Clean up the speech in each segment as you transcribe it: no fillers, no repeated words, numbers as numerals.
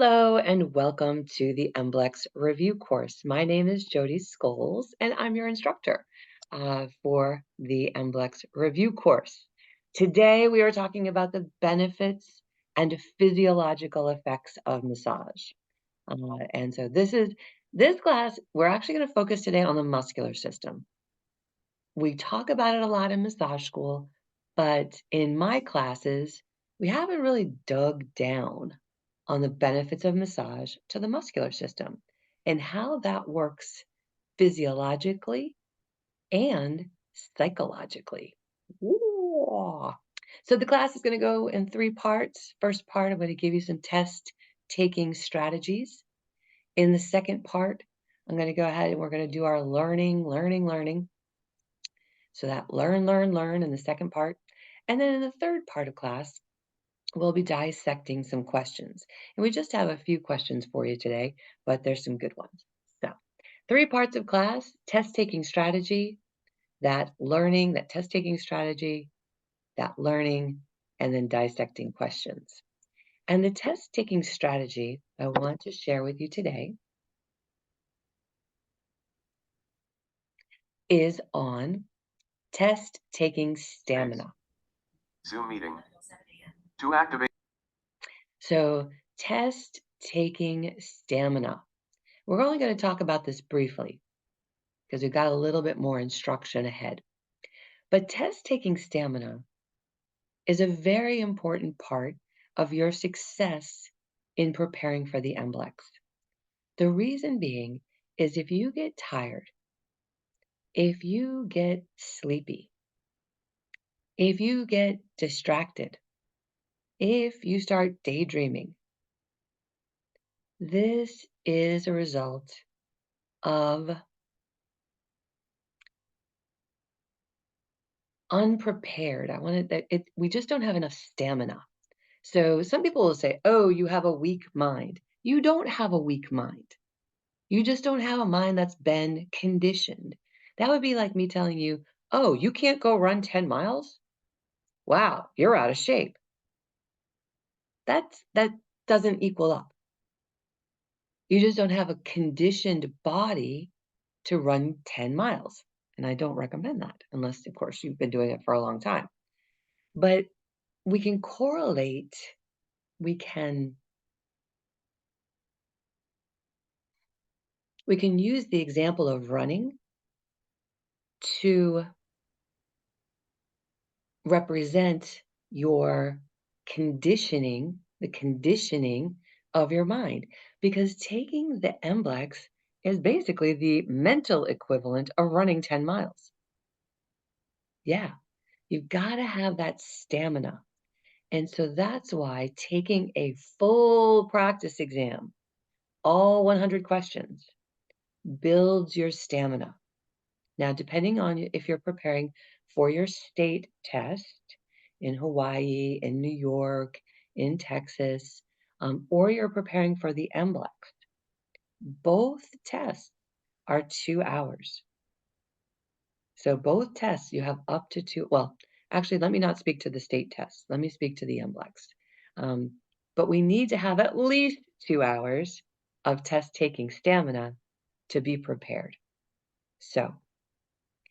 Hello and welcome to the MBLEx review course. My name is Jody Scholes and I'm your instructor for the MBLEx review course. Today we are talking about the benefits and physiological effects of massage. And so this class, we're actually going to focus today on the muscular system. We talk about it a lot in massage school, but in my classes, we haven't really dug down on the benefits of massage to the muscular system and how that works physiologically and psychologically. Ooh. So the class is going to go in 3 parts. First part, I'm going to give you some test taking strategies. In the second part, I'm going to go ahead and we're going to do our learning. So that learn in the second part. And then in the third part of class, we'll be dissecting some questions. And we just have a few questions for you today, but there's some good ones. So 3 parts of class: test-taking strategy, that test-taking strategy, that learning, and then dissecting questions. And the test-taking strategy I want to share with you today is on test-taking stamina. Zoom meeting. To activate. So test-taking stamina. We're only going to talk about this briefly because we've got a little bit more instruction ahead. But test-taking stamina is a very important part of your success in preparing for the MBLEx. The reason being is if you get tired, if you get sleepy, if you get distracted, if you start daydreaming, this is a result of unprepared. We just don't have enough stamina. So some people will say, oh, you have a weak mind. You don't have a weak mind. You just don't have a mind that's been conditioned. That would be like me telling you, oh, you can't go run 10 miles? Wow, you're out of shape. That doesn't equal up. You just don't have a conditioned body to run 10 miles. And I don't recommend that unless, of course, you've been doing it for a long time. But we can correlate, we can use the example of running to represent your conditioning, the conditioning of your mind. Because taking the MBLEx is basically the mental equivalent of running 10 miles. Yeah, you've got to have that stamina. And so that's why taking a full practice exam, all 100 questions, builds your stamina. Now, depending on if you're preparing for your state test in Hawaii, in New York, in Texas, or you're preparing for the MBLEx, both tests are 2 hours. So both tests, you have up to 2, well, actually, let me not speak to the state test. Let me speak to the MBLEx. But we need to have at least 2 hours of test-taking stamina to be prepared. So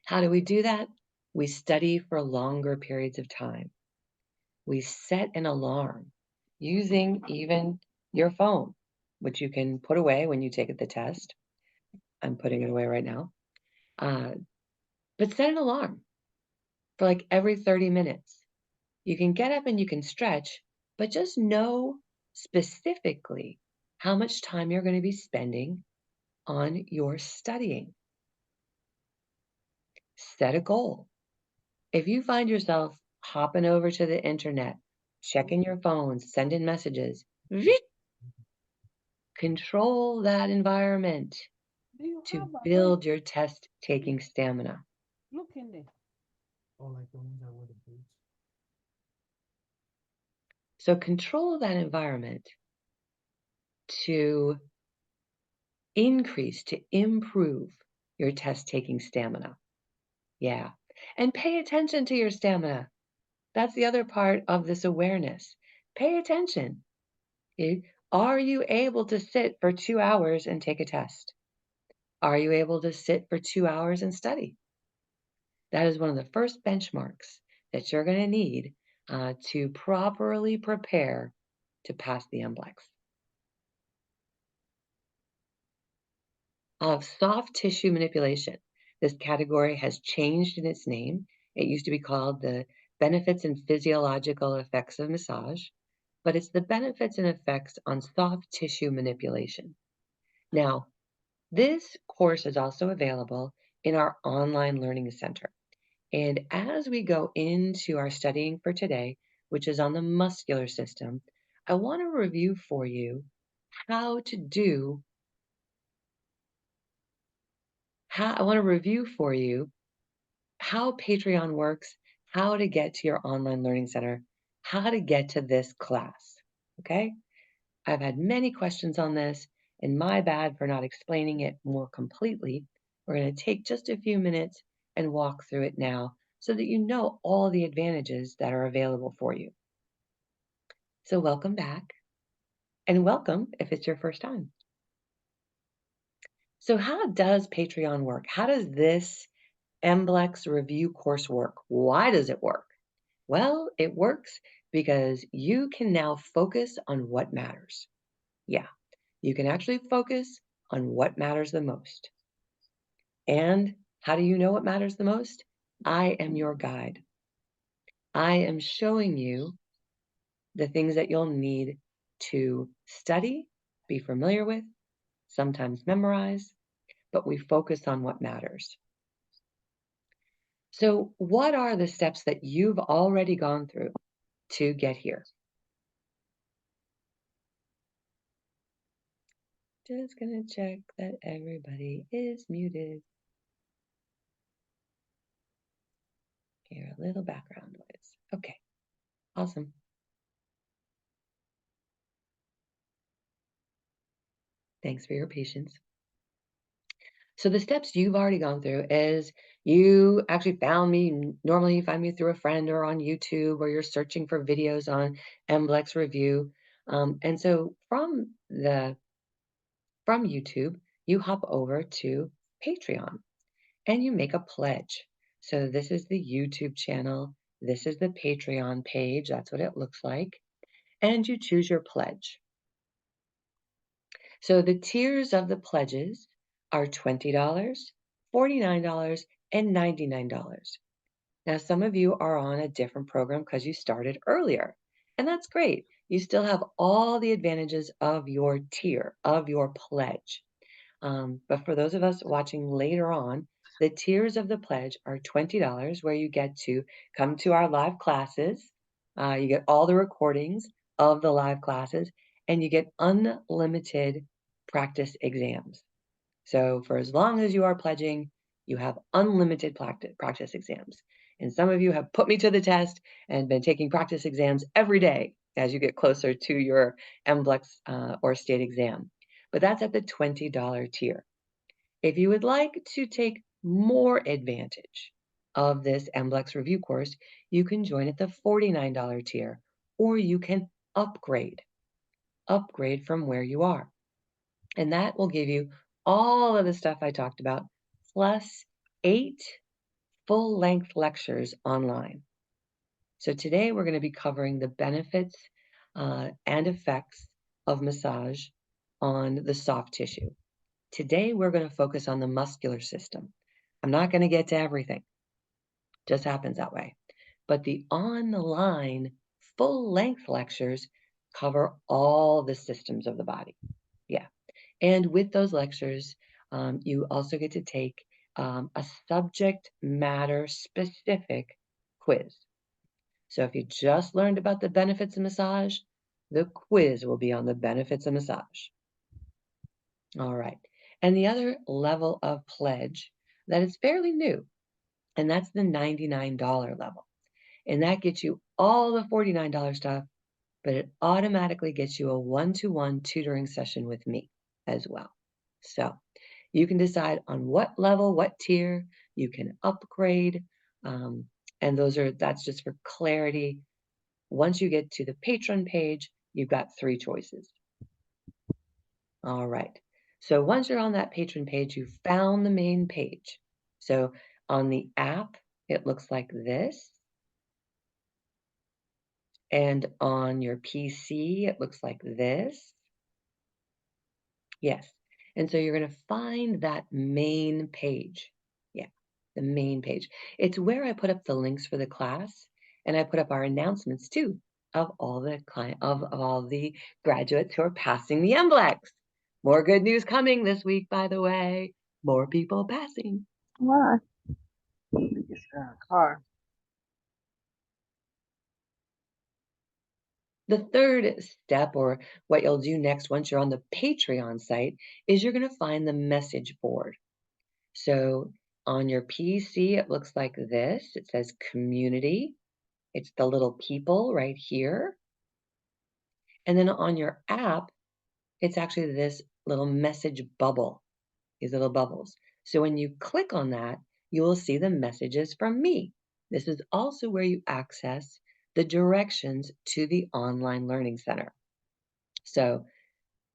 how do we do that? We study for longer periods of time. We set an alarm using even your phone, which you can put away when you take the test. I'm putting it away right now. But set an alarm for like every 30 minutes. You can get up and you can stretch, but just know specifically how much time you're going to be spending on your studying. Set a goal. If you find yourself hopping over to the internet, checking your phone, sending messages, control that environment to build your test-taking stamina. Look in there. Oh, like the ones that were the boots. So control that environment to increase, to improve your test-taking stamina. Yeah. And pay attention to your stamina. That's the other part of this awareness. Pay attention. Okay? Are you able to sit for 2 hours and take a test? Are you able to sit for 2 hours and study? That is one of the first benchmarks that you're going to need to properly prepare to pass the MBLEx. Of soft tissue manipulation. This category has changed in its name. It used to be called the benefits and physiological effects of massage, but it's the benefits and effects on soft tissue manipulation. Now, this course is also available in our online learning center. And as we go into our studying for today, which is on the muscular system, I want to review for you how to do I want to review for you how Patreon works, how to get to your online learning center, how to get to this class. Okay? I've had many questions on this, and my bad for not explaining it more completely. We're going to take just a few minutes and walk through it now so that you know all the advantages that are available for you. So welcome back, and welcome if it's your first time. So how does Patreon work? How does this MBLEx review course work? Why does it work? Well, it works because you can now focus on what matters. Yeah, you can actually focus on what matters the most. And how do you know what matters the most? I am your guide. I am showing you the things that you'll need to study, be familiar with, sometimes memorize, but we focus on what matters. So, what are the steps that you've already gone through to get here? Just gonna check that everybody is muted. Hear a little background noise. Okay, awesome. Thanks for your patience. So the steps you've already gone through is you actually found me. Normally you find me through a friend or on YouTube, or you're searching for videos on MBLEx review. And so from YouTube, you hop over to Patreon and you make a pledge. So this is the YouTube channel. This is the Patreon page. That's what it looks like. And you choose your pledge. So the tiers of the pledges are $20, $49, and $99. Now, some of you are on a different program because you started earlier, and that's great. You still have all the advantages of your tier, of your pledge. But for those of us watching later on, the tiers of the pledge are $20, where you get to come to our live classes. You get all the recordings of the live classes, and you get unlimited practice exams. So for as long as you are pledging, you have unlimited practice exams. And some of you have put me to the test and been taking practice exams every day as you get closer to your MBLEx or state exam. But that's at the $20 tier. If you would like to take more advantage of this MBLEx review course, you can join at the $49 tier, or you can upgrade from where you are. And that will give you all of the stuff I talked about, plus 8 full-length lectures online. So today we're going to be covering the benefits and effects of massage on the soft tissue. Today we're going to focus on the muscular system. I'm not going to get to everything. Just happens that way. But the online full-length lectures cover all the systems of the body. Yeah. And with those lectures, you also get to take a subject matter specific quiz. So if you just learned about the benefits of massage, the quiz will be on the benefits of massage. All right. And the other level of pledge that is fairly new, and that's the $99 level. And that gets you all the $49 stuff, but it automatically gets you a one-to-one tutoring session with me as well. So you can decide on what level, what tier you can upgrade. And that's just for clarity. Once you get to the patron page, you've got 3 choices. All right. So once you're on that patron page, you found the main page. So on the app, it looks like this. And on your PC, it looks like this. Yes. And so you're going to find that main page. Yeah, the main page. It's where I put up the links for the class, and I put up our announcements too of all the of all the graduates who are passing the MBLEx. More good news coming this week, by the way. More people passing. Why? It's in a car. The third step, or what you'll do next once you're on the Patreon site, is you're going to find the message board. So on your PC, it looks like this. It says community. It's the little people right here. And then on your app, it's actually this little message bubble, these little bubbles. So when you click on that, you will see the messages from me. This is also where you access the directions to the online learning center. So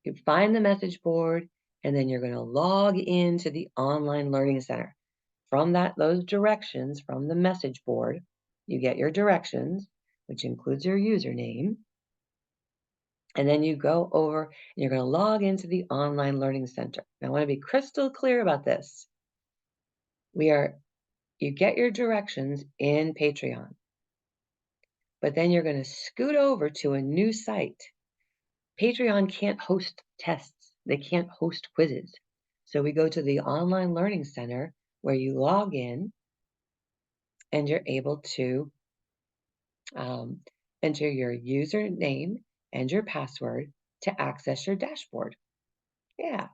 you find the message board, and then you're going to log into the online learning center. From those directions from the message board, you get your directions, which includes your username. And then you go over and you're going to log into the online learning center. Now, I want to be crystal clear about this. You get your directions in Patreon, but then you're going to scoot over to a new site. Patreon can't host tests. They can't host quizzes. So we go to the online learning center where you log in and you're able to enter your username and your password to access your dashboard. Yeah.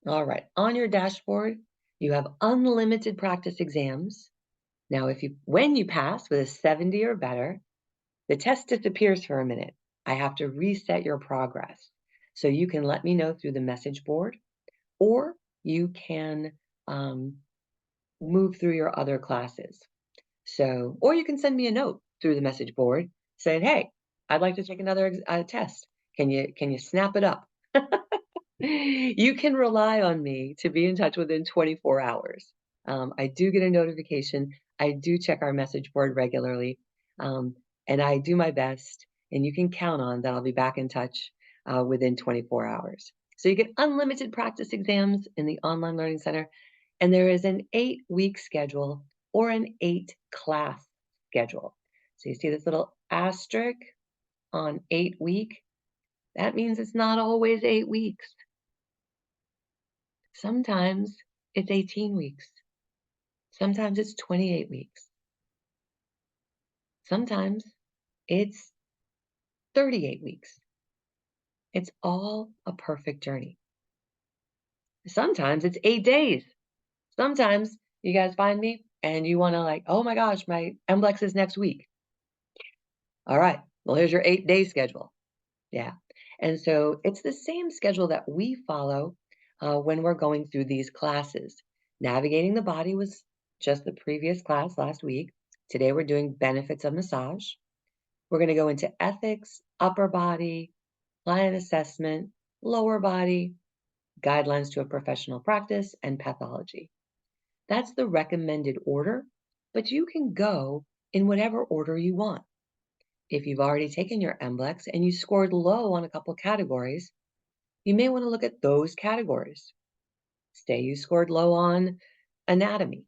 All right. On your dashboard, you have unlimited practice exams. Now, when you pass with a 70 or better, the test disappears for a minute. I have to reset your progress. So you can let me know through the message board, or you can move through your other classes. So, or you can send me a note through the message board saying, "Hey, I'd like to take another test. Can you snap it up?" You can rely on me to be in touch within 24 hours. I do get a notification. I do check our message board regularly, and I do my best. And you can count on that I'll be back in touch within 24 hours. So you get unlimited practice exams in the Online Learning Center, and there is an 8-week schedule or an 8-class schedule. So you see this little asterisk on 8-week? That means it's not always 8 weeks. Sometimes it's 18 weeks. Sometimes it's 28 weeks. Sometimes it's 38 weeks. It's all a perfect journey. Sometimes it's 8 days. Sometimes you guys find me and you want to oh my gosh, my MBLEx is next week. All right, well, here's your 8-day schedule. Yeah. And so it's the same schedule that we follow when we're going through these classes. Navigating the body was just the previous class last week. Today we're doing benefits of massage. We're going to go into ethics, upper body, client assessment, lower body, guidelines to a professional practice, and pathology. That's the recommended order, but you can go in whatever order you want. If you've already taken your MBLEx and you scored low on a couple categories, you may want to look at those categories. Say you scored low on anatomy.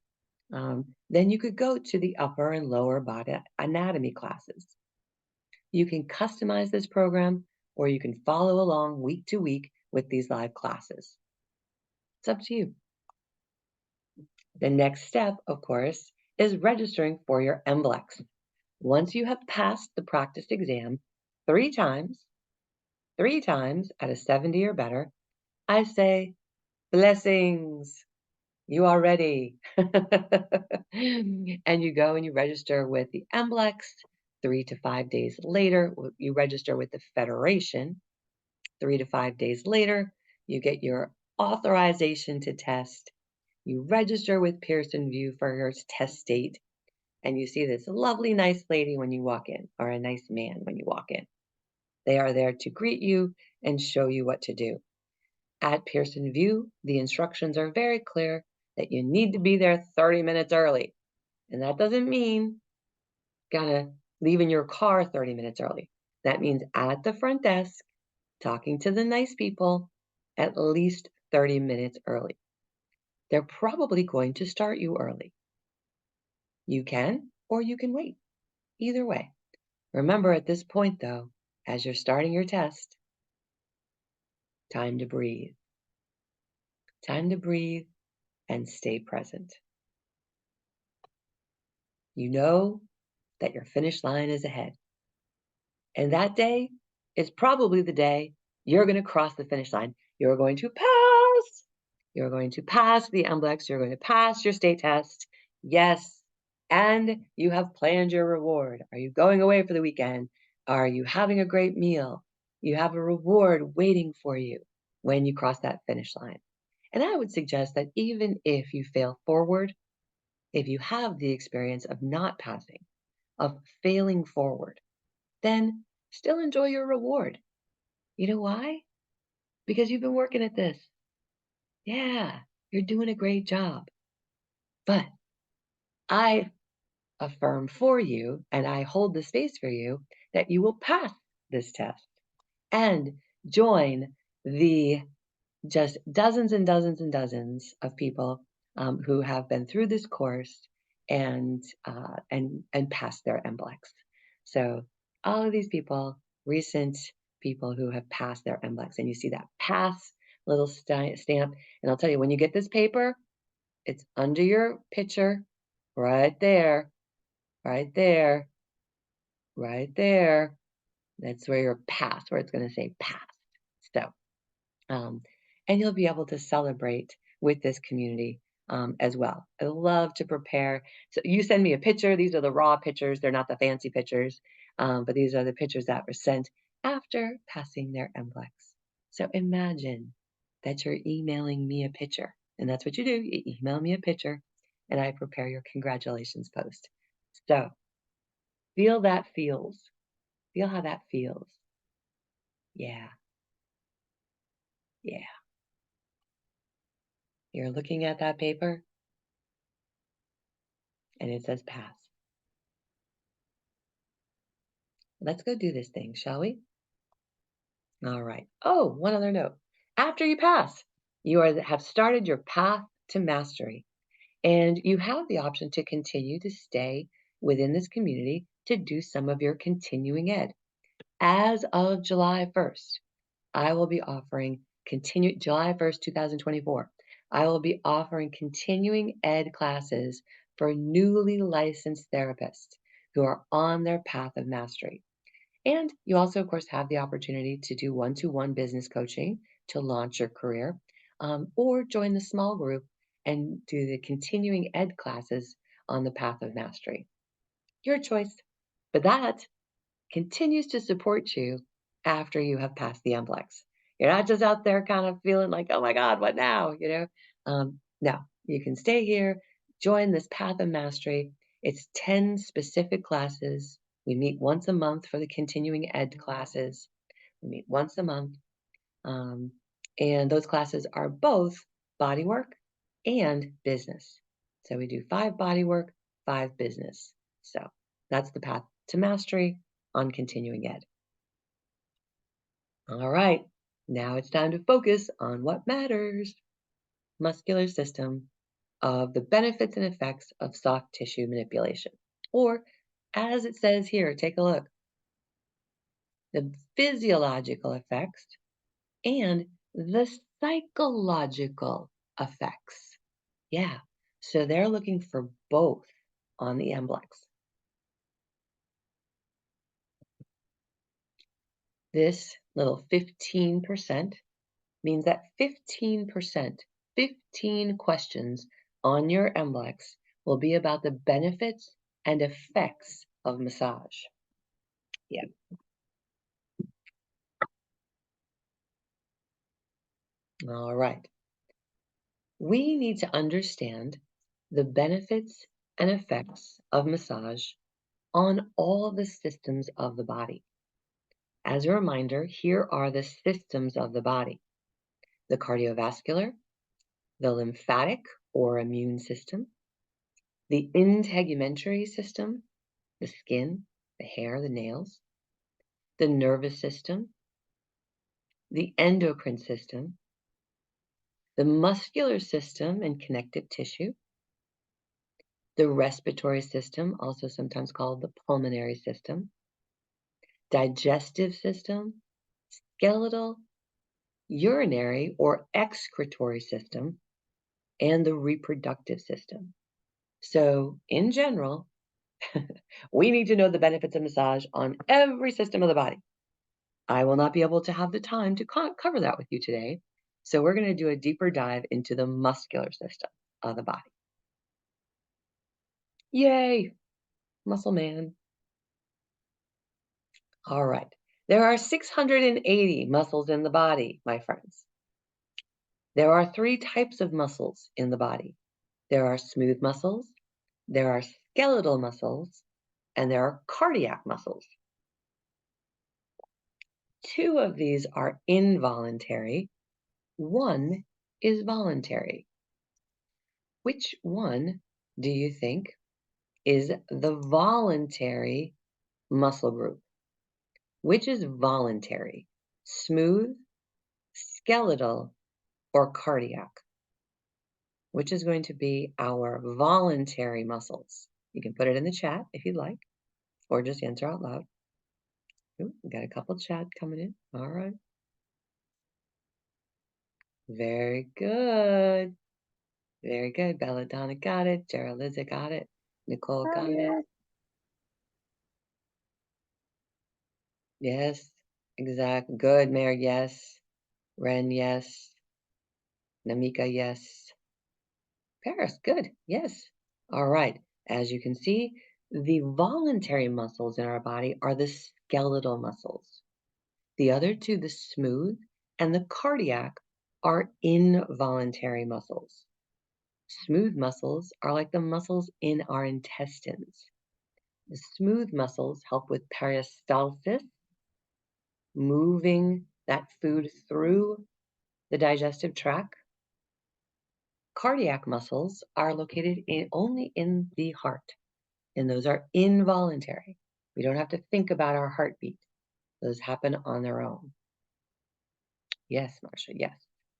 Then you could go to the upper and lower body anatomy classes. You can customize this program, or you can follow along week to week with these live classes. It's up to you. The next step, of course, is registering for your MBLEx. Once you have passed the practice exam 3 times at a 70 or better, I say, blessings, you are ready. And you go and you register with the MBLEx. 3 to 5 days later, you register with the Federation. 3 to 5 days later, you get your authorization to test. You register with Pearson VUE for your test date. And you see this lovely, nice lady when you walk in, or a nice man when you walk in. They are there to greet you and show you what to do. At Pearson VUE, the instructions are very clear that you need to be there 30 minutes early. And that doesn't mean gotta leave in your car 30 minutes early. That means at the front desk, talking to the nice people at least 30 minutes early. They're probably going to start you early. You can, or you can wait. Either way. Remember at this point, though, as you're starting your test, time to breathe. Time to breathe and stay present. You know that your finish line is ahead. And that day is probably the day you're going to cross the finish line. You're going to pass. You're going to pass the MBLEx. You're going to pass your state test. Yes. And you have planned your reward. Are you going away for the weekend? Are you having a great meal? You have a reward waiting for you when you cross that finish line. And I would suggest that even if you fail forward, if you have the experience of not passing, of failing forward, then still enjoy your reward. You know why? Because you've been working at this. Yeah, you're doing a great job. But I affirm for you, and I hold the space for you, that you will pass this test and join the just dozens and dozens and dozens of people who have been through this course and passed their MBLEx. So all of these people, recent people who have passed their MBLEx, and you see that pass little stamp. And I'll tell you, when you get this paper, it's under your picture, right there, right there, right there. That's where your pass, where it's going to say pass. So. And you'll be able to celebrate with this community as well. I love to prepare. So you send me a picture. These are the raw pictures. They're not the fancy pictures, but these are the pictures that were sent after passing their MBLEx. So imagine that you're emailing me a picture, and that's what you do. You email me a picture, and I prepare your congratulations post. So feel that feels. Feel how that feels. Yeah. Yeah. You're looking at that paper and it says pass. Let's go do this thing, shall we? All right. Oh, one other note. After you pass, you have started your path to mastery, and you have the option to continue to stay within this community to do some of your continuing ed. As of July 1st, I will be offering July 1st, 2024. I will be offering continuing ed classes for newly licensed therapists who are on their path of mastery. And you also, of course, have the opportunity to do one-to-one business coaching to launch your career, or join the small group and do the continuing ed classes on the path of mastery. Your choice. But that continues to support you after you have passed the MBLEx. You're not just out there kind of feeling like, oh my God, what now? No, you can stay here, join this path of mastery. It's 10 specific classes. We meet once a month for the continuing ed classes. We meet once a month. And those classes are both bodywork and business. So we do 5 bodywork, 5 business. So that's the path to mastery on continuing ed. All right, now it's time to focus on what matters. Muscular system of the benefits and effects of soft tissue manipulation. Or, as it says here, take a look. The physiological effects and the psychological effects. Yeah, so they're looking for both on the MBLEx. This little 15% means that 15%, 15 questions on your MBLEx will be about the benefits and effects of massage. Yeah. All right. We need to understand the benefits and effects of massage on all the systems of the body. As a reminder, here are the systems of the body: the cardiovascular, the lymphatic or immune system, the integumentary system, the skin, the hair, the nails, the nervous system, the endocrine system, the muscular system and connective tissue, the respiratory system, also sometimes called the pulmonary system, digestive system, skeletal, urinary or excretory system, and the reproductive system. So, in general, we need to know the benefits of massage on every system of the body. I will not be able to have the time to cover that with you today, so we're going to do a deeper dive into the muscular system of the body. Yay, muscle man. All right. There are 680 muscles in the body, my friends. There are 3 types of muscles in the body. There are smooth muscles, there are skeletal muscles, and there are cardiac muscles. 2 of these are involuntary, 1 is voluntary. Which one do you think is the voluntary muscle group? Which is voluntary? Smooth, skeletal, or cardiac? Which is going to be our voluntary muscles? You can put it in the chat if you'd like, or just answer out loud. Ooh, we got a couple chat coming in. All right. Very good. Very good. Belladonna got it. Liza got it. Nicole got it. Yes, exactly. Good, Mayor. Yes. Ren, yes. Namika, yes. Paris, good. Yes. All right. As you can see, the voluntary muscles in our body are the skeletal muscles. The other 2, the smooth and the cardiac, are involuntary muscles. Smooth muscles are like the muscles in our intestines. The smooth muscles help with peristalsis, moving that food through the digestive tract. Cardiac muscles are located only in the heart, and those are involuntary. We don't have to think about our heartbeat. Those happen on their own. Yes, Marcia, yes.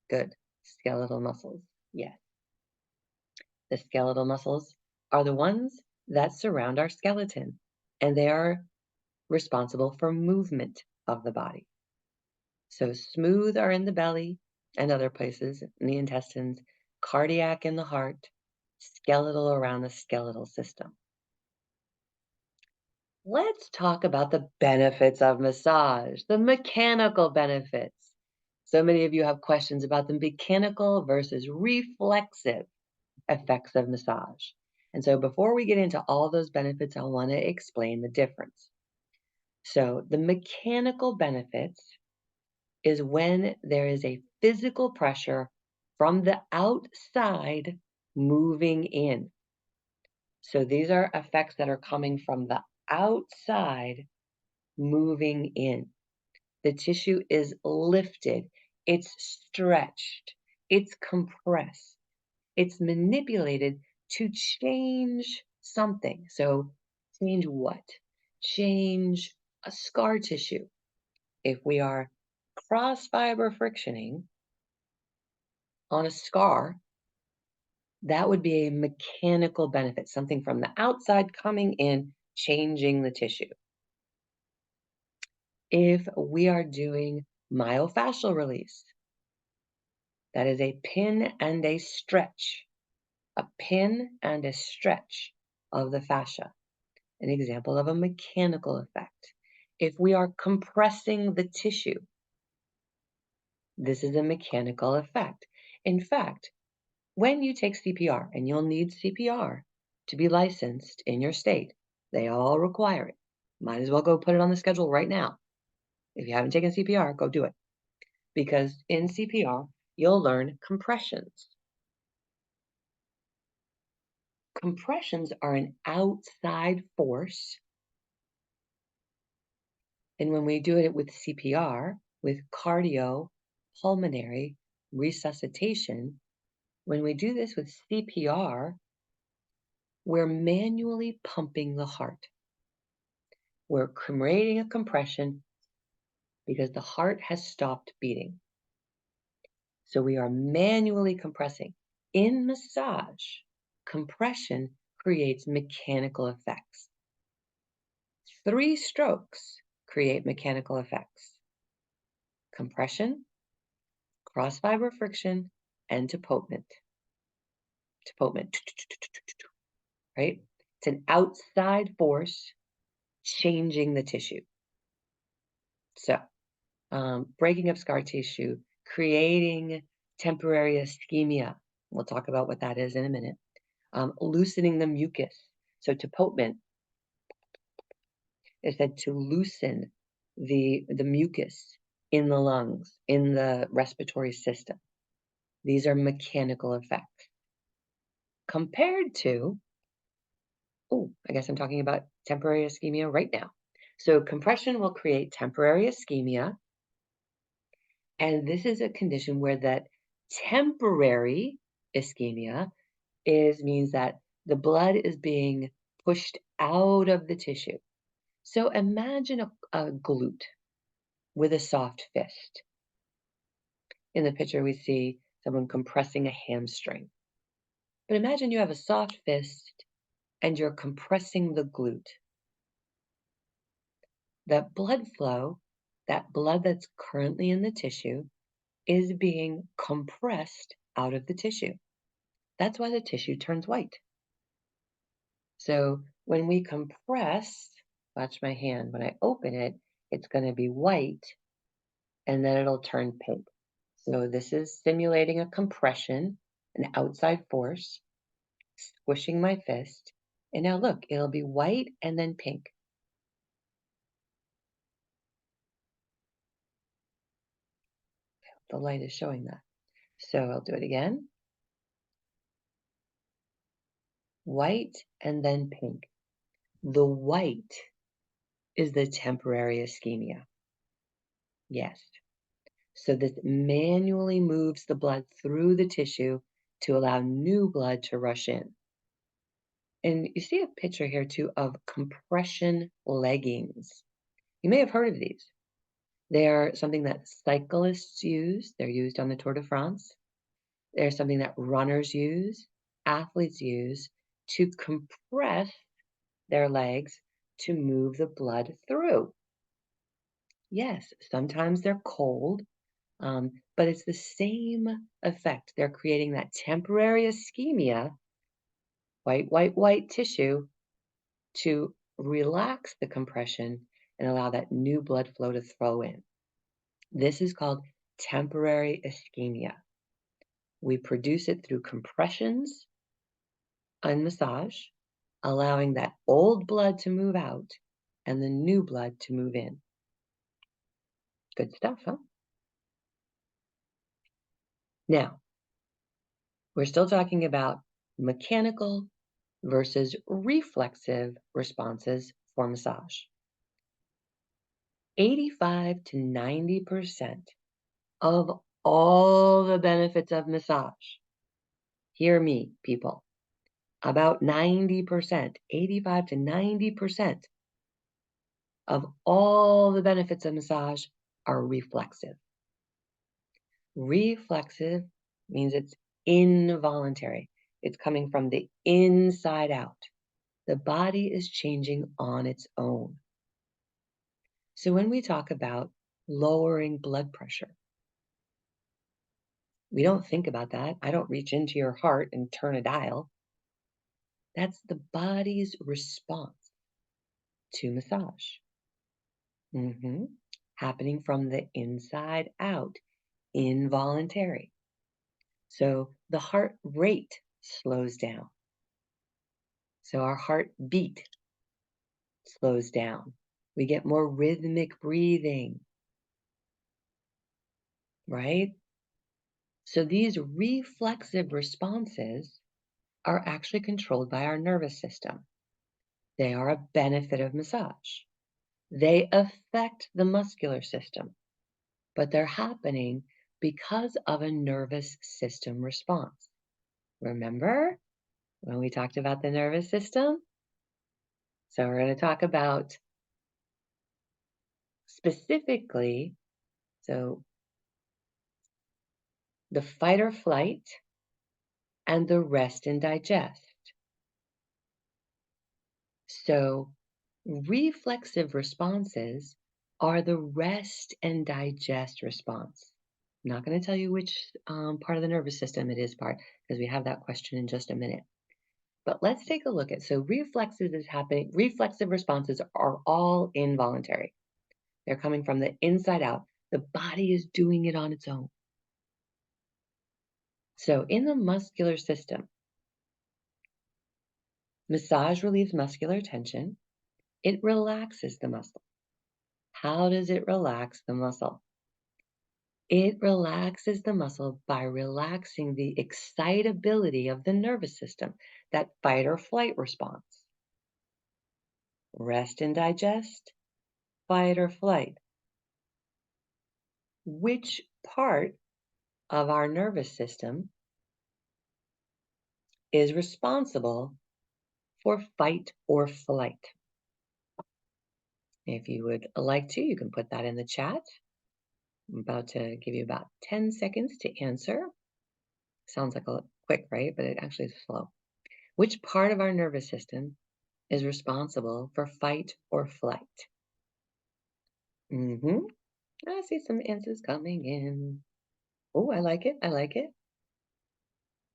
Good. Skeletal muscles, yes. The skeletal muscles are the ones that surround our skeleton, and they are responsible for movement of the body. So smooth are in the belly and other places in the intestines, cardiac in the heart, skeletal around the skeletal system. Let's talk about the benefits of massage, the mechanical benefits. So many of you have questions about the mechanical versus reflexive effects of massage. And so before we get into all those benefits, I want to explain the difference. So the mechanical benefits is when there is a physical pressure from the outside moving in. So these are effects that are coming from the outside moving in. The tissue is lifted, it's stretched, it's compressed, it's manipulated to change something. So change what? Change a scar tissue. If we are cross fiber frictioning on a scar, that would be a mechanical benefit, something from the outside coming in, changing the tissue. If we are doing myofascial release, that is a pin and a stretch, of the fascia, an example of a mechanical effect. If we are compressing the tissue, this is a mechanical effect. In fact, when you take CPR, and you'll need CPR to be licensed in your state, they all require it. Might as well go put it on the schedule right now. If you haven't taken CPR, go do it. Because in CPR, you'll learn compressions. Compressions are an outside force And when we do it with CPR, with cardiopulmonary resuscitation, when we do this with CPR, we're manually pumping the heart. We're creating a compression because the heart has stopped beating. So we are manually compressing. In massage, compression creates mechanical effects. 3 strokes create mechanical effects: compression, cross-fiber friction, and tapotement. Tapotement, right? It's an outside force changing the tissue. So, breaking up scar tissue, creating temporary ischemia. We'll talk about what that is in a minute. Loosening the mucus. So tapotement is said to loosen the mucus in the lungs, in the respiratory system. These are mechanical effects. Compared to, I guess I'm talking about temporary ischemia right now. So compression will create temporary ischemia, and this is a condition where that temporary ischemia means that the blood is being pushed out of the tissue. So imagine a glute with a soft fist. In the picture, we see someone compressing a hamstring. But imagine you have a soft fist and you're compressing the glute. That blood flow, that blood that's currently in the tissue, is being compressed out of the tissue. That's why the tissue turns white. So when we compress, watch my hand, when I open it, it's going to be white and then it'll turn pink. So this is simulating a compression, an outside force, squishing my fist. And now look, it'll be white and then pink. The light is showing that. So I'll do it again. White and then pink. The white is the temporary ischemia. Yes. So this manually moves the blood through the tissue to allow new blood to rush in. And you see a picture here too of compression leggings. You may have heard of these. They are something that cyclists use. They're used on the Tour de France. They're something that runners use, athletes use to compress their legs to move the blood through. Yes, sometimes they're cold, but it's the same effect. They're creating that temporary ischemia, white tissue, to relax the compression and allow that new blood flow to flow in. This is called temporary ischemia. We produce it through compressions and massage, allowing that old blood to move out and the new blood to move in. Good stuff, huh? Now, we're still talking about mechanical versus reflexive responses for massage. 85 to 90% of all the benefits of massage, hear me, people, about 90%, 85 to 90% of all the benefits of massage are reflexive. Reflexive means it's involuntary. It's coming from the inside out. The body is changing on its own. So when we talk about lowering blood pressure, we don't think about that. I don't reach into your heart and turn a dial. That's the body's response to massage. Happening from the inside out, involuntary. So the heart rate slows down. So our heartbeat slows down. We get more rhythmic breathing, right? So these reflexive responses are actually controlled by our nervous system. They are a benefit of massage. They affect the muscular system, but they're happening because of a nervous system response. Remember when we talked about the nervous system? So we're going to talk about specifically, so the fight or flight and the rest and digest. So reflexive responses are the rest and digest response. I'm not going to tell you which part of the nervous system it is part, because we have that question in just a minute. But let's take a look at, so reflexive responses are all involuntary. They're coming from the inside out. The body is doing it on its own. So in the muscular system, massage relieves muscular tension. It relaxes the muscle. How does it relax the muscle? It relaxes the muscle by relaxing the excitability of the nervous system, that fight or flight response. Rest and digest, fight or flight. Which part of our nervous system is responsible for fight or flight? If you would like to, you can put that in the chat. I'm about to give you about 10 seconds to answer. Sounds like a quick, right? But it actually is slow. Which part of our nervous system is responsible for fight or flight? I see some answers coming in. Oh, I like it. I like it.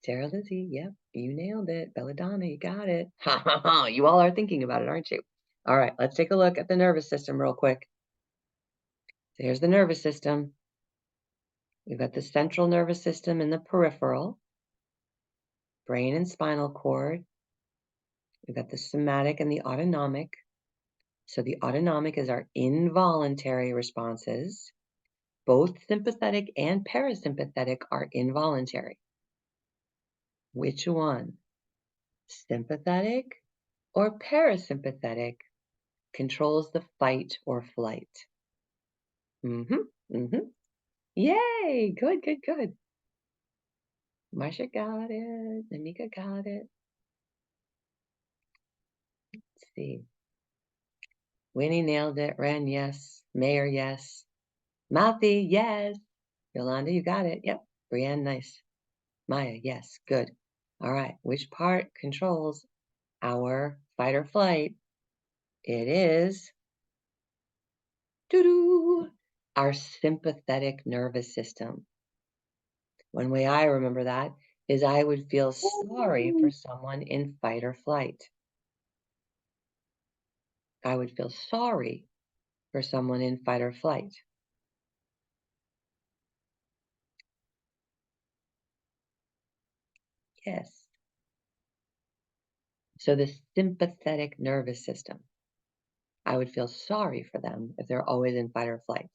Sarah Lizzie, yep, you nailed it. Belladonna, you got it. Ha ha ha. You all are thinking about it, aren't you? All right, let's take a look at the nervous system real quick. So here's the nervous system. We've got the central nervous system and the peripheral, brain and spinal cord. We've got the somatic and the autonomic. So the autonomic is our involuntary responses. Both sympathetic and parasympathetic are involuntary. Which one? Sympathetic or parasympathetic controls the fight or flight? Yay! Good, good, good. Marsha got it. Namika got it. Let's see. Winnie nailed it. Ren, yes. Mayor, yes. Mouthy, yes. Yolanda, you got it. Yep. Brienne, nice. Maya, yes. Good. All right. Which part controls our fight or flight? It is our sympathetic nervous system. One way I remember that is I would feel sorry for someone in fight or flight. I would feel sorry for someone in fight or flight. Yes. So the sympathetic nervous system, I would feel sorry for them if they're always in fight or flight.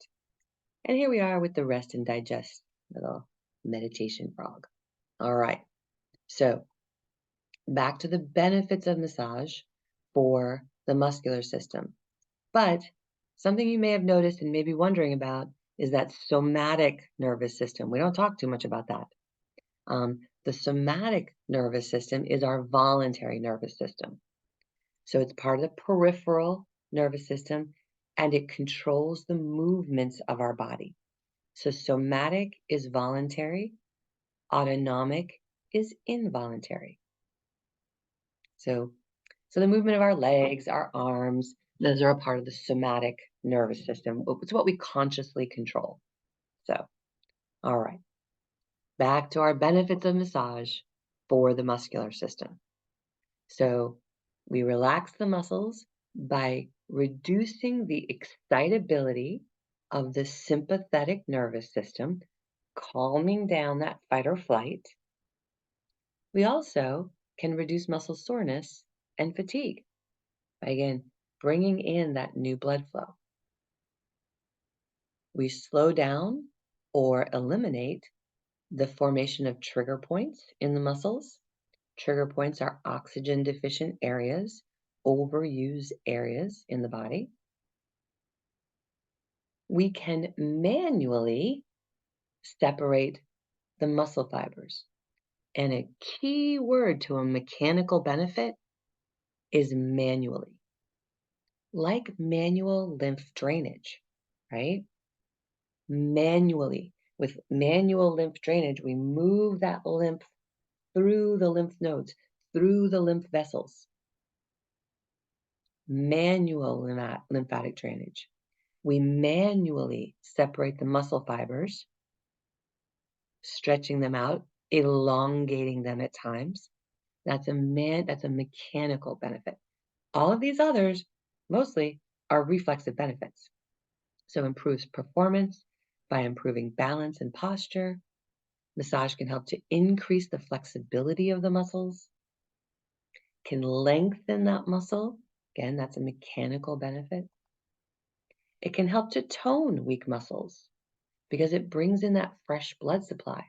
And here we are with the rest and digest little meditation frog. All right. So back to the benefits of massage for the muscular system. But something you may have noticed and may be wondering about is that somatic nervous system. We don't talk too much about that. The somatic nervous system is our voluntary nervous system. So it's part of the peripheral nervous system, and it controls the movements of our body. So somatic is voluntary, autonomic is involuntary. So the movement of our legs, our arms, those are a part of the somatic nervous system. It's what we consciously control. So, all right. Back to our benefits of massage for the muscular system. So we relax the muscles by reducing the excitability of the sympathetic nervous system, calming down that fight or flight. We also can reduce muscle soreness and fatigue by, again, bringing in that new blood flow. We slow down or eliminate the formation of trigger points in the muscles. Trigger points are oxygen deficient areas, overused areas in the body. we can manually separate the muscle fibers. And a key word to a mechanical benefit is manually. Like manual lymph drainage, right? Manually. With manual lymph drainage, we move that lymph through the lymph nodes, through the lymph vessels. Manual lymphatic drainage. We manually separate the muscle fibers, stretching them out, elongating them at times. That's a mechanical benefit. All of these others, mostly, are reflexive benefits. So improves performance by improving balance and posture. Massage can help to increase the flexibility of the muscles, can lengthen that muscle. Again, that's a mechanical benefit. It can help to tone weak muscles because it brings in that fresh blood supply.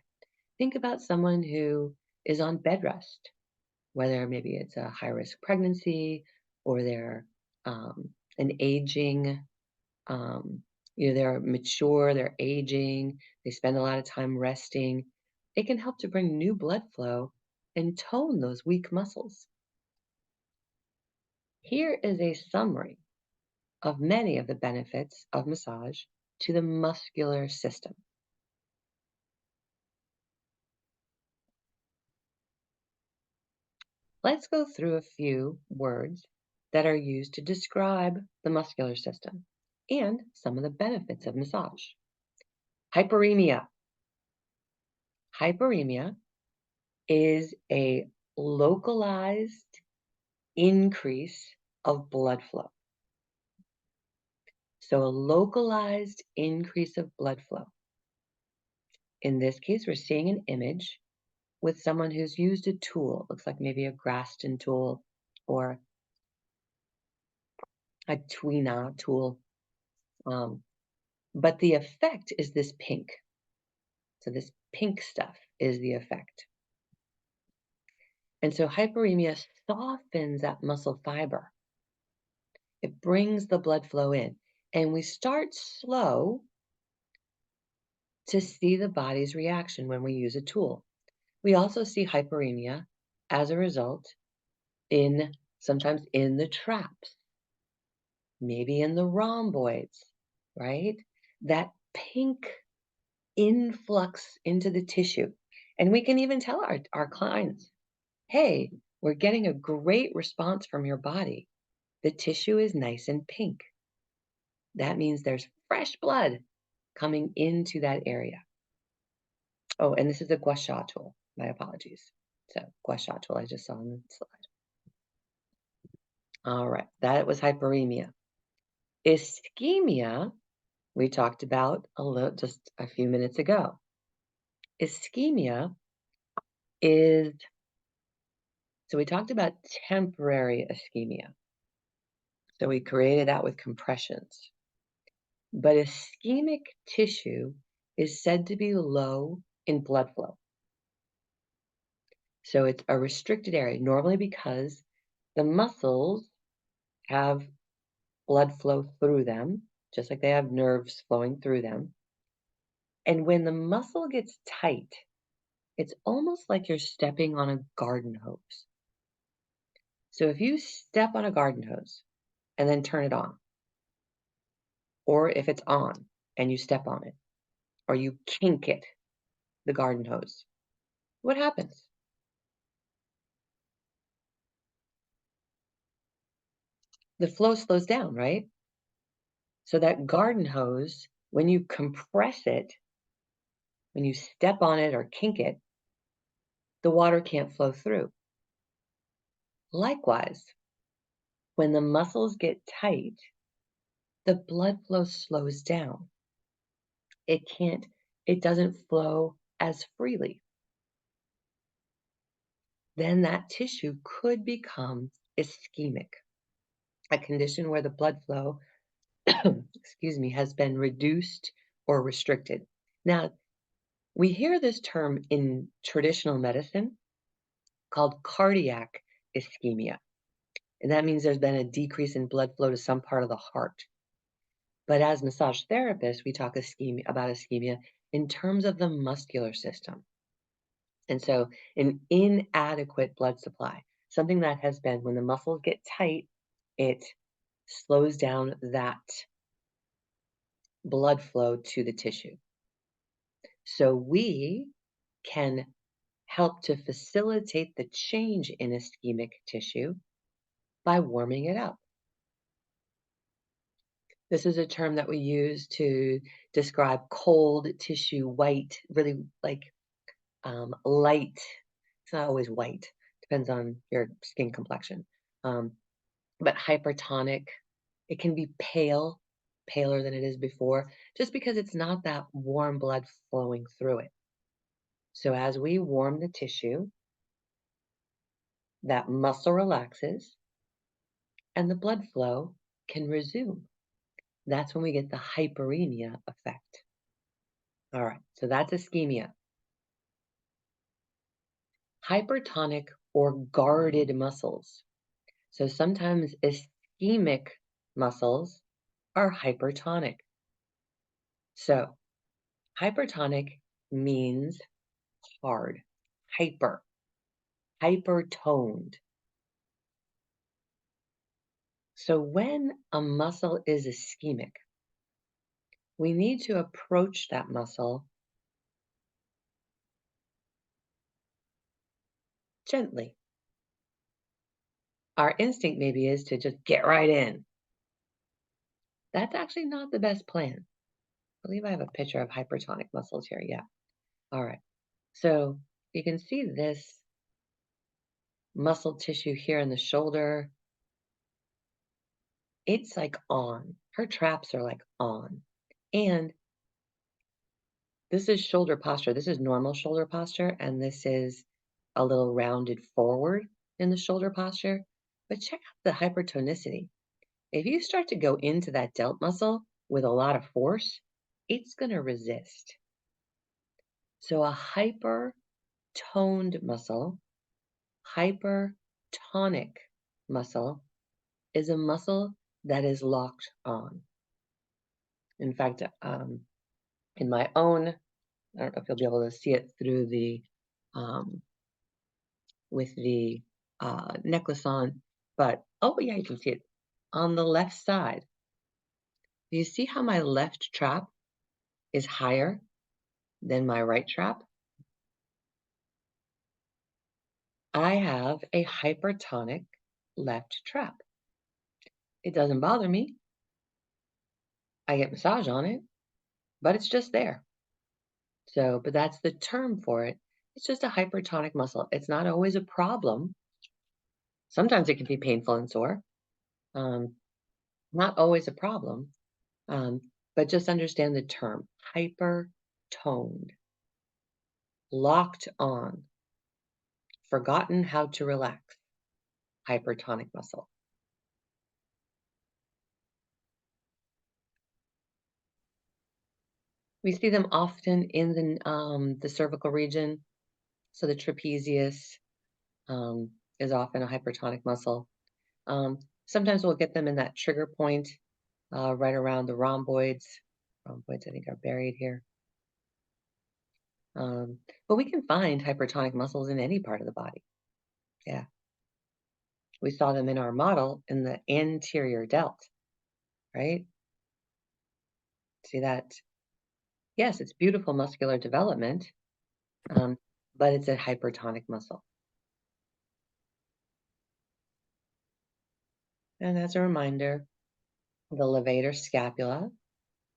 Think about someone who is on bed rest, whether maybe it's a high-risk pregnancy or they're an aging, they're mature, they're aging, they spend a lot of time resting. It can help to bring new blood flow and tone those weak muscles. Here is a summary of many of the benefits of massage to the muscular system. Let's go through a few words that are used to describe the muscular system and some of the benefits of massage. Hyperemia. Hyperemia is a localized increase of blood flow. So a localized increase of blood flow. In this case, we're seeing an image with someone who's used a tool. Looks like maybe a Graston tool or a Twina tool. But the effect is this pink. So this pink stuff is the effect. And so hyperemia softens that muscle fiber. It brings the blood flow in. And we start slow to see the body's reaction when we use a tool. We also see hyperemia as a result sometimes in the traps, maybe in the rhomboids, right? That pink influx into the tissue. And we can even tell our clients, hey, we're getting a great response from your body. The tissue is nice and pink. That means there's fresh blood coming into that area. Oh, and this is a gua sha tool. My apologies. So gua sha tool I just saw on the slide. All right, that was hyperemia. Ischemia, we talked about just a few minutes ago. Ischemia so we talked about temporary ischemia. So we created that with compressions. But ischemic tissue is said to be low in blood flow. So it's a restricted area, normally because the muscles have blood flow through them, just like they have nerves flowing through them. And when the muscle gets tight, it's almost like you're stepping on a garden hose. So if you step on a garden hose and then turn it on, or if it's on and you step on it, or you kink it, the garden hose, what happens? The flow slows down, right? So that garden hose, when you compress it, when you step on it or kink it, the water can't flow through. Likewise, when the muscles get tight, the blood flow slows down. It doesn't flow as freely. Then that tissue could become ischemic, a condition where the blood flow, has been reduced or restricted. Now, we hear this term in traditional medicine called cardiac ischemia. And that means there's been a decrease in blood flow to some part of the heart. But as massage therapists, we talk about ischemia in terms of the muscular system. And so an inadequate blood supply, something that has been when the muscles get tight, it slows down that blood flow to the tissue. So we can help to facilitate the change in ischemic tissue by warming it up. This is a term that we use to describe cold tissue, white, really like light. It's not always white, depends on your skin complexion. But hypertonic, it can be pale, paler than it is before, just because it's not that warm blood flowing through it. So as we warm the tissue, that muscle relaxes and the blood flow can resume. That's when we get the hyperemia effect. All right, so that's ischemia. Hypertonic or guarded muscles. So sometimes ischemic muscles are hypertonic. So hypertonic means hard, hypertoned. So when a muscle is ischemic, we need to approach that muscle gently. Our instinct maybe is to just get right in. That's actually not the best plan. I believe I have a picture of hypertonic muscles here. Yeah. All right. So you can see this muscle tissue here in the shoulder. It's like on. Her traps are like on. And this is shoulder posture. This is normal shoulder posture. And this is a little rounded forward in the shoulder posture. But check out the hypertonicity. If you start to go into that delt muscle with a lot of force, it's going to resist. So a hypertoned muscle, hypertonic muscle, is a muscle that is locked on. In fact, in my own, I don't know if you'll be able to see it through the, with the necklace on, but, oh yeah, you can see it. On the left side, do you see how my left trap is higher than my right trap? I have a hypertonic left trap. It doesn't bother me. I get massage on it, but it's just there. So, but that's the term for it. It's just a hypertonic muscle. It's not always a problem. Sometimes it can be painful and sore. Not always a problem, but just understand the term hypertoned, locked on, forgotten how to relax, hypertonic muscle. We see them often in the cervical region. So the trapezius is often a hypertonic muscle. Sometimes we'll get them in that trigger point right around the rhomboids. Rhomboids, I think, are buried here. But we can find hypertonic muscles in any part of the body. Yeah. We saw them in our model in the anterior delt, right? See that? Yes, it's beautiful muscular development, but it's a hypertonic muscle. And as a reminder, the levator scapula,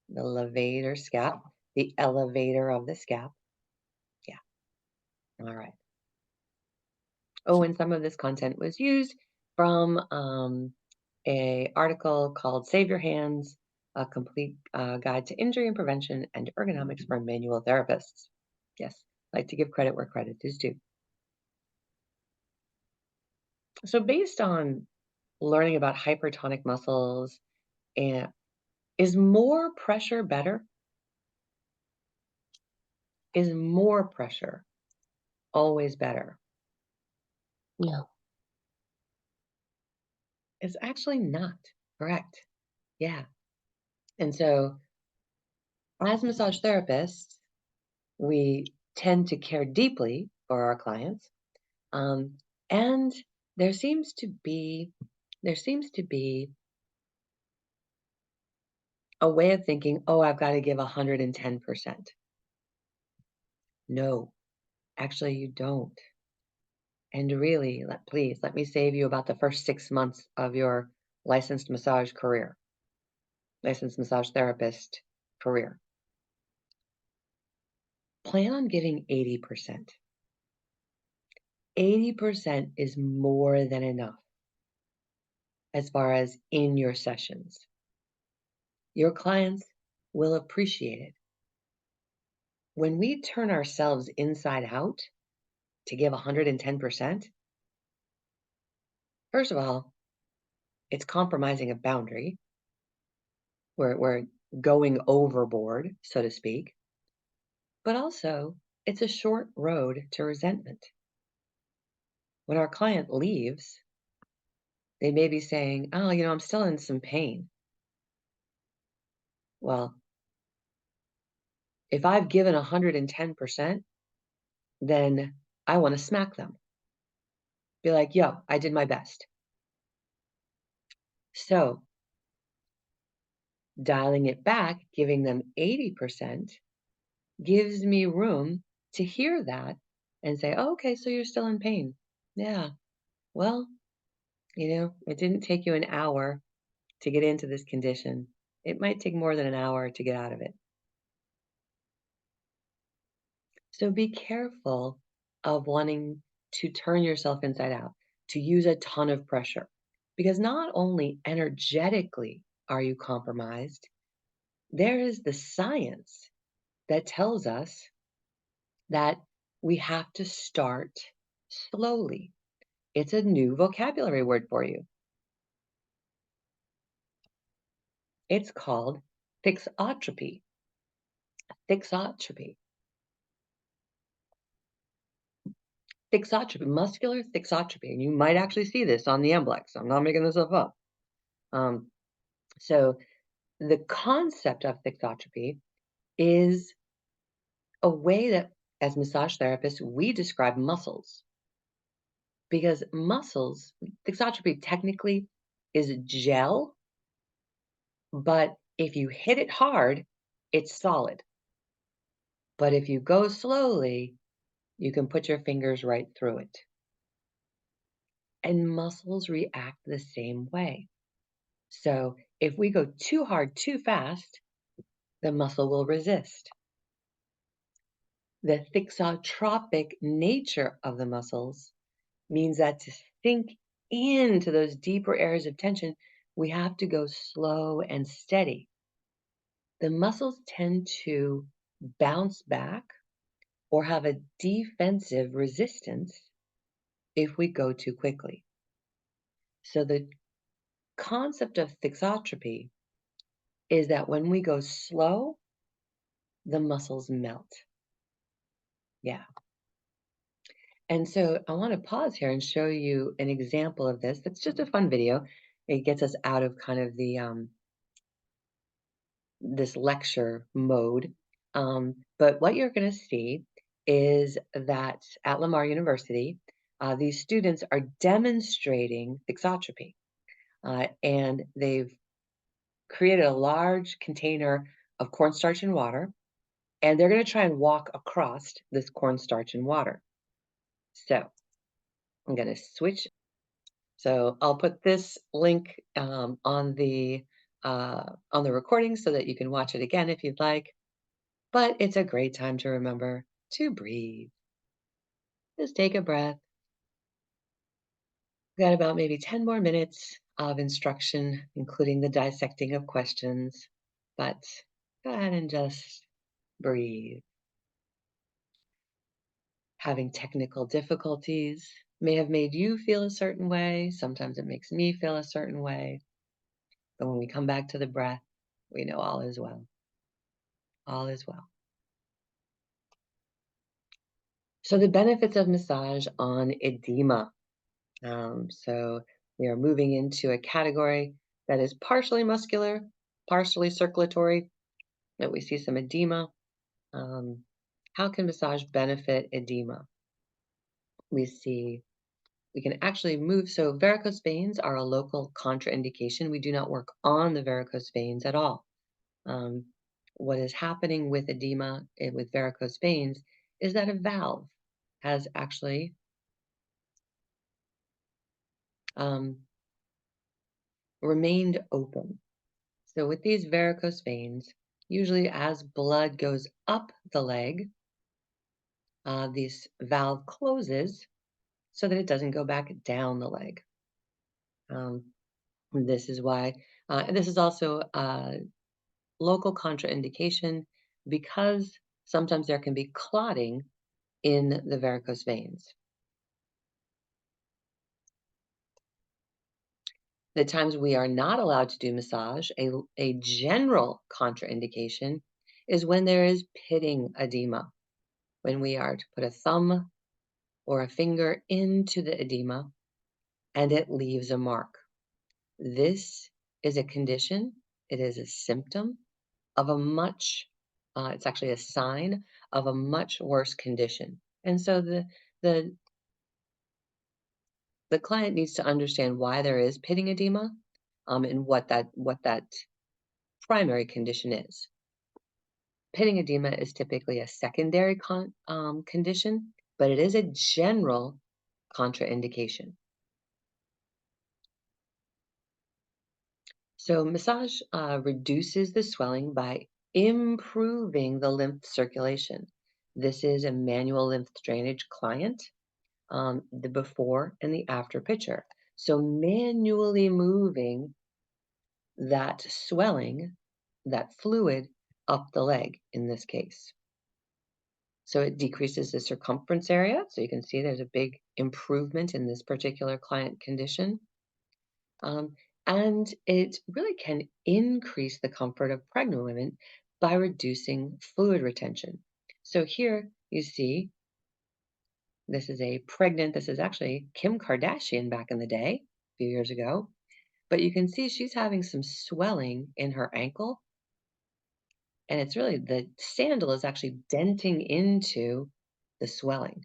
the levator scap, the elevator of the scap. Yeah. All right. Oh, and some of this content was used from a article called Save Your Hands, a complete guide to injury and prevention and ergonomics for manual therapists. Yes, I like to give credit where credit is due. So based on learning about hypertonic muscles, and is more pressure better? Is more pressure always better? No. It's actually not correct. Yeah. And so, as massage therapists, we tend to care deeply for our clients, and there seems to be a way of thinking, oh, I've got to give 110%. No, actually, you don't. And really, please let me save you about the first 6 months of your licensed massage career, licensed massage therapist career. Plan on giving 80%. 80% is more than enough as far as in your sessions. Your clients will appreciate it. When we turn ourselves inside out to give 110%, first of all, it's compromising a boundary. We're going overboard, so to speak. But also, it's a short road to resentment. When our client leaves, they may be saying, oh, I'm still in some pain. Well, if I've given 110%, then I want to smack them. Be like, yo, I did my best. So, dialing it back, giving them 80%, gives me room to hear that and say, oh, okay, so you're still in pain. Yeah, well, it didn't take you an hour to get into this condition. It might take more than an hour to get out of it. So be careful of wanting to turn yourself inside out, to use a ton of pressure, because not only energetically are you compromised, there is the science that tells us that we have to start slowly. It's a new vocabulary word for you. It's called thixotropy. Thixotropy. Thixotropy, muscular thixotropy. And you might actually see this on the MBLEx. I'm not making this stuff up. So the concept of thixotropy is a way that, as massage therapists, we describe muscles. Because muscles, thixotropy technically is gel, but if you hit it hard, it's solid. But if you go slowly, you can put your fingers right through it. And muscles react the same way. So if we go too hard, too fast, the muscle will resist. The thixotropic nature of the muscles means that to sink into those deeper areas of tension, we have to go slow and steady. The muscles tend to bounce back or have a defensive resistance if we go too quickly. So the concept of thixotropy is that when we go slow, the muscles melt. Yeah. And so I want to pause here and show you an example of this. That's just a fun video. It gets us out of kind of the this lecture mode. But what you're going to see is that at Lamar University, these students are demonstrating thixotropy. And they've created a large container of cornstarch and water, and they're going to try and walk across this cornstarch and water. So I'm going to switch. So I'll put this link on the recording so that you can watch it again if you'd like. But it's a great time to remember to breathe. Just take a breath. We've got about maybe 10 more minutes of instruction, including the dissecting of questions. But go ahead and just breathe. Having technical difficulties may have made you feel a certain way. Sometimes it makes me feel a certain way. But when we come back to the breath, we know all is well. All is well. So the benefits of massage on edema. So we are moving into a category that is partially muscular partially circulatory, that we see some edema. How can massage benefit edema? We can actually move. So varicose veins are a local contraindication. We do not work on the varicose veins at all. What is happening with edema with varicose veins is that a valve has actually remained open. So with these varicose veins, usually as blood goes up the leg, this valve closes so that it doesn't go back down the leg. This is why, and this is also a local contraindication because sometimes there can be clotting in the varicose veins. The times we are not allowed to do massage, a general contraindication is when there is pitting edema, when we are to put a thumb or a finger into the edema and it leaves a mark. This is a condition, it is a symptom of a much, it's actually a sign of a much worse condition. And so the client needs to understand why there is pitting edema and what that primary condition is. Pitting edema is typically a secondary condition, but it is a general contraindication. So massage reduces the swelling by improving the lymph circulation. This is a manual lymph drainage client, the before and the after picture. So manually moving that swelling, that fluid up the leg in this case. So it decreases the circumference area. So you can see there's a big improvement in this particular client condition. And it really can increase the comfort of pregnant women by reducing fluid retention. So here you see, this is actually Kim Kardashian back in the day, a few years ago. But you can see she's having some swelling in her ankle. And it's really, the sandal is actually denting into the swelling.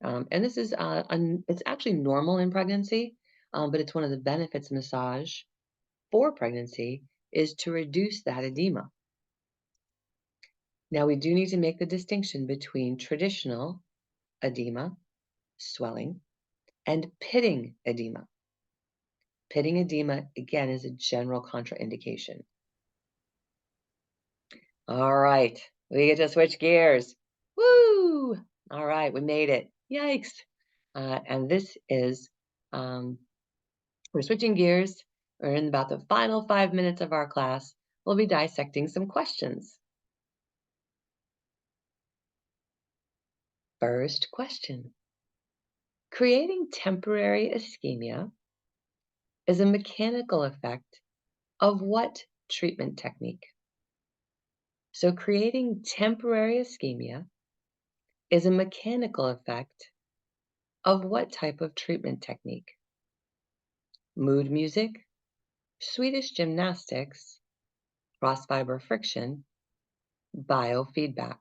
And this is, it's actually normal in pregnancy, but it's one of the benefits of massage for pregnancy is to reduce that edema. Now, we do need to make the distinction between traditional edema, swelling, and pitting edema. Pitting edema, again, is a general contraindication. All right, we get to switch gears. Woo! All right, we made it. Yikes. And this is, we're switching gears. We're in about the final 5 minutes of our class. We'll be dissecting some questions. First question. Creating temporary ischemia is a mechanical effect of what treatment technique? So creating temporary ischemia is a mechanical effect of what type of treatment technique? Mood music, Swedish gymnastics, cross fiber friction, biofeedback.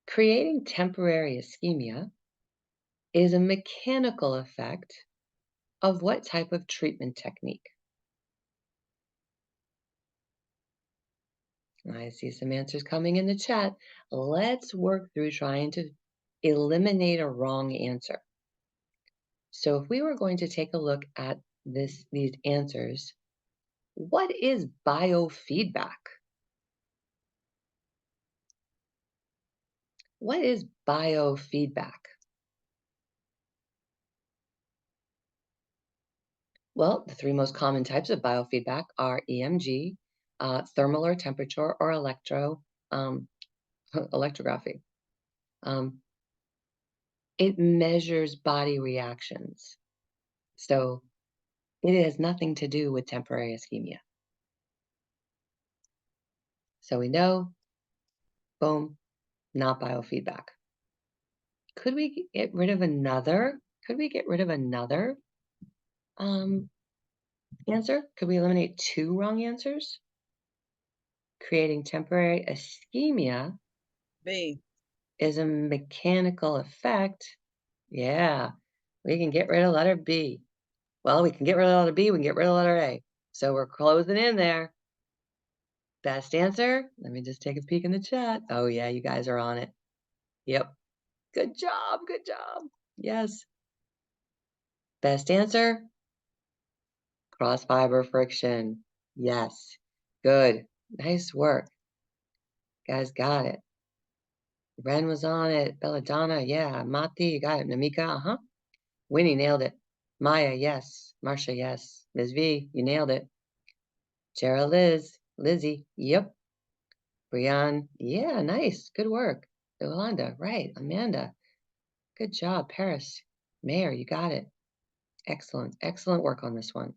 Creating temporary ischemia is a mechanical effect of what type of treatment technique? I see some answers coming in the chat. Let's work through trying to eliminate a wrong answer. So if we were going to take a look at these answers, what is biofeedback? What is biofeedback? Well, the three most common types of biofeedback are EMG, thermal or temperature, or electrography. It measures body reactions. So it has nothing to do with temporary ischemia. So we know, boom, not biofeedback. Could we get rid of another? Could we get rid of another answer? Could we eliminate 2 wrong answers? Creating temporary ischemia B. is a mechanical effect. Yeah, we can get rid of letter B. Well, we can get rid of letter B, we can get rid of letter A. So we're closing in there. Best answer? Let me just take a peek in the chat. Oh yeah, you guys are on it. Yep. Good job, good job. Yes. Best answer? Cross fiber friction. Yes. Good. Nice work. Guys got it. Ren was on it. Belladonna, yeah. Mati, you got it. Namika, uh-huh. Winnie nailed it. Maya, yes. Marcia, yes. Ms. V, you nailed it. Gerald Liz, Lizzie, yep. Brianne, yeah, nice. Good work. Yolanda, right. Amanda, good job. Paris, Mayor, you got it. Excellent. Excellent work on this one.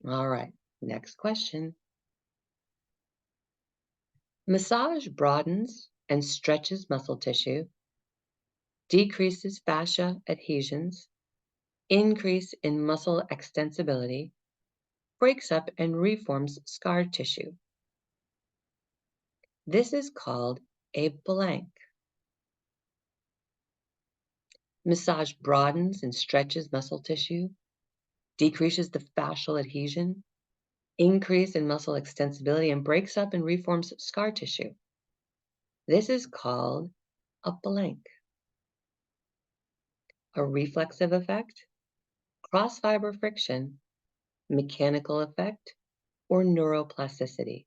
All right. Next question. Massage broadens and stretches muscle tissue, decreases fascia adhesions, increase in muscle extensibility, breaks up and reforms scar tissue. This is called a blank. Massage broadens and stretches muscle tissue, decreases the fascial adhesion, increase in muscle extensibility, and breaks up and reforms scar tissue. This is called a blank. A reflexive effect, cross-fiber friction, mechanical effect, or neuroplasticity.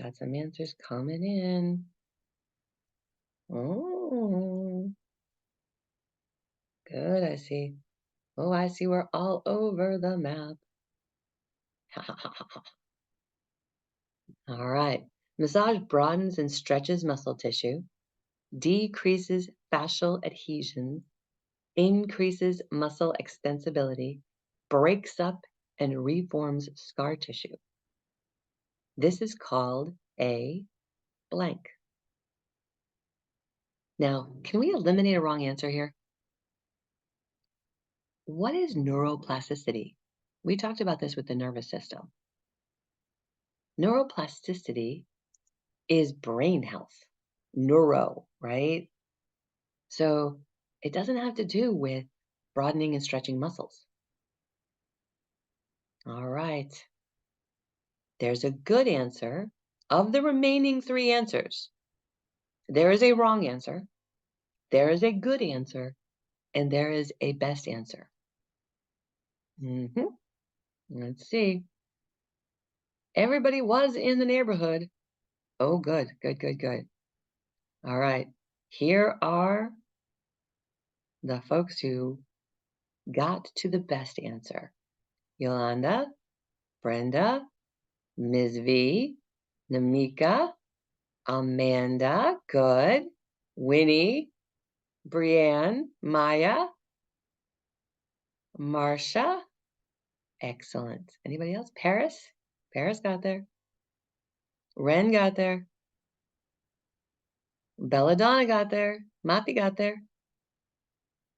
Got some answers coming in. Oh, good, I see. Oh, I see we're all over the map. All right. Massage broadens and stretches muscle tissue, decreases fascial adhesions, increases muscle extensibility, breaks up and reforms scar tissue. This is called a blank. Now, can we eliminate a wrong answer here? What is neuroplasticity? We talked about this with the nervous system. Neuroplasticity is brain health. Neuro, right? So it doesn't have to do with broadening and stretching muscles. All right. There's a good answer. Of the remaining 3 answers, there is a wrong answer, there is a good answer, and there is a best answer. Let's see. Everybody was in the neighborhood. Oh, good, good, good, good. All right. Here are the folks who got to the best answer. Yolanda, Brenda, Ms. V, Namika, Amanda, good. Winnie, Brianne, Maya, Marcia, excellent. Anybody else? Paris? Paris got there. Ren got there. Belladonna got there. Mati got there.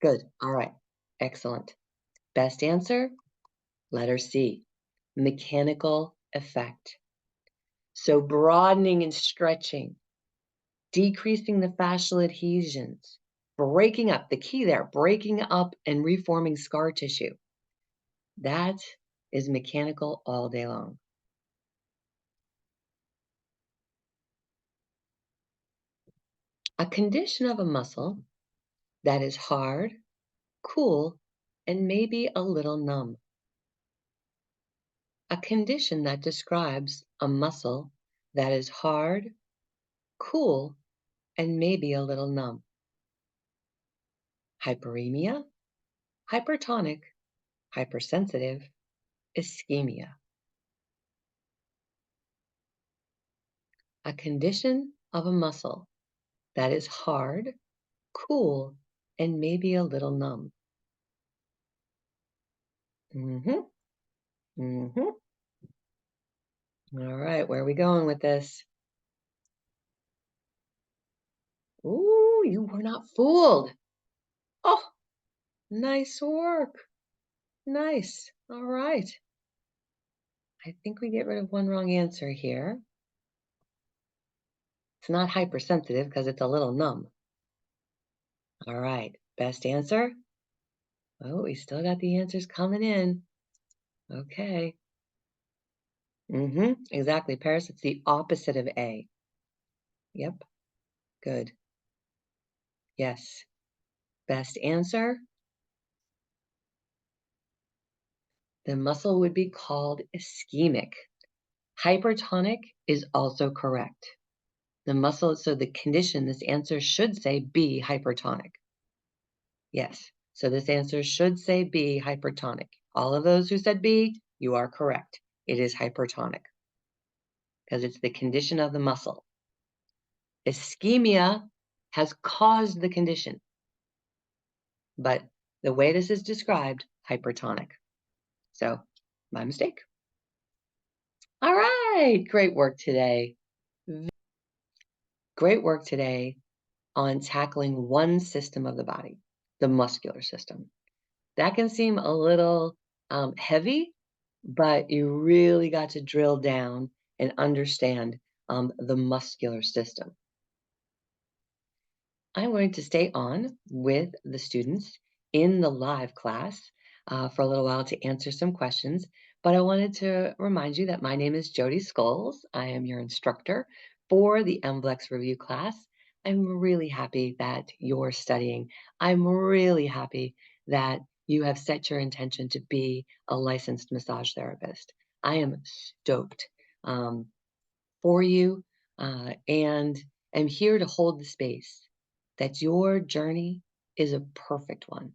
Good. All right. Excellent. Best answer? Letter C. Mechanical effect. So broadening and stretching, decreasing the fascial adhesions, breaking up, the key there, breaking up and reforming scar tissue. That is mechanical all day long. A condition of a muscle that is hard, cool, and maybe a little numb. A condition that describes a muscle that is hard, cool, and maybe a little numb. Hyperemia, hypertonic, hypersensitive, ischemia. A condition of a muscle that is hard, cool, and maybe a little numb. All right, where are we going with this? Ooh, you were not fooled. Oh, nice work. Nice. All right. I think we get rid of one wrong answer here. It's not hypersensitive because it's a little numb. All right. Best answer? Oh, we still got the answers coming in. Okay. Exactly. Paris, it's the opposite of A. Yep. Good. Yes. Best answer? The muscle would be called ischemic. Hypertonic is also correct. The muscle, so the condition, this answer should say B, hypertonic. Yes. So this answer should say B, hypertonic. All of those who said B, you are correct. It is hypertonic because it's the condition of the muscle. Ischemia has caused the condition, but the way this is described, hypertonic. So, my mistake. All right, great work today. Great work today on tackling one system of the body, the muscular system. That can seem a little heavy, but you really got to drill down and understand the muscular system. I'm going to stay on with the students in the live class for a little while to answer some questions, but I wanted to remind you that my name is Jody Scholes. I am your instructor for the MBLEx review class. I'm really happy that you're studying. I'm really happy that you have set your intention to be a licensed massage therapist. I am stoked for you and am here to hold the space that your journey is a perfect one.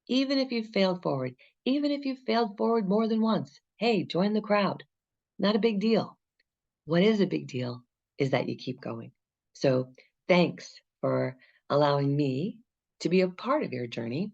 Even if you failed forward, even if you failed forward more than once, hey, join the crowd. Not a big deal. What is a big deal is that you keep going. So thanks for allowing me to be a part of your journey